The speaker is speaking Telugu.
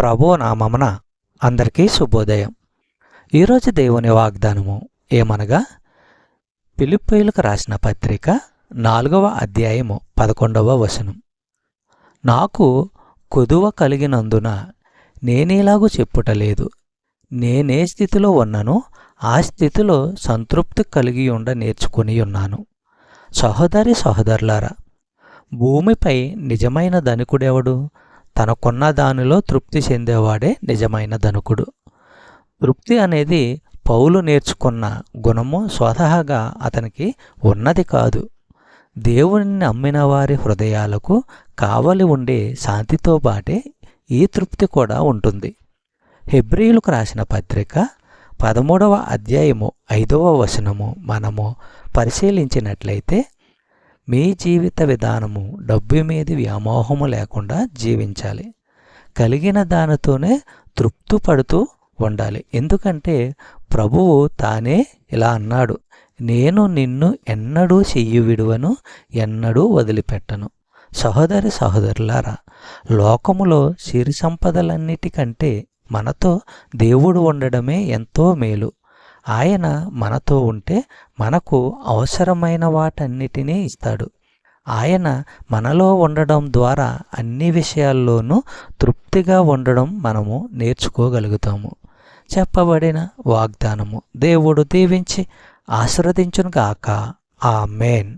ప్రభు నామమున అందరికీ శుభోదయం. ఈరోజు దేవుని వాగ్దానము ఏమనగా, ఫిలిప్పీయులకు రాసిన పత్రిక 4వ అధ్యాయము 11వ వచనం. నాకు కొదువ కలిగినందున నేనేలాగూ చెప్పుటలేదు. నేనే స్థితిలో ఉన్ననో ఆ స్థితిలో సంతృప్తి కలిగి ఉండ నేర్చుకుని ఉన్నాను. సహోదరి సహోదరులారా, భూమిపై నిజమైన ధనికుడెవడు? తనకున్న దానిలో తృప్తి చెందేవాడే నిజమైన ధనికుడు. తృప్తి అనేది పౌలు నేర్చుకున్న గుణము స్వతహాగా అతనికి ఉన్నది కాదు. దేవుని నమ్మిన వారి హృదయాలకు కావలి ఉండే శాంతితో పాటే ఈ తృప్తి కూడా ఉంటుంది. హెబ్రీయులకు రాసిన పత్రిక 13వ అధ్యాయము 5వ వచనము మనము పరిశీలించినట్లయితే, మీ జీవిత విధానము డబ్బు మీద వ్యామోహము లేకుండా జీవించాలి. కలిగిన దానితోనే తృప్తి పడుతూ ఉండాలి. ఎందుకంటే ప్రభువు తానే ఇలా అన్నాడు, నేను నిన్ను ఎన్నడూ చెయ్యి విడువను, ఎన్నడూ వదిలిపెట్టను. సహోదరి సహోదరులారా, లోకములో సిరి సంపదలన్నిటికంటే మనతో దేవుడు ఉండడమే ఎంతో మేలు. ఆయన మనతో ఉంటే మనకు అవసరమైన వాటన్నిటినీ ఇస్తాడు. ఆయన మనలో ఉండడం ద్వారా అన్ని విషయాల్లోనూ తృప్తిగా ఉండడం మనము నేర్చుకోగలుగుతాము. చెప్పబడిన వాగ్దానము దేవుడు దీవించి ఆశీర్వదించునుగాక. ఆమేన్.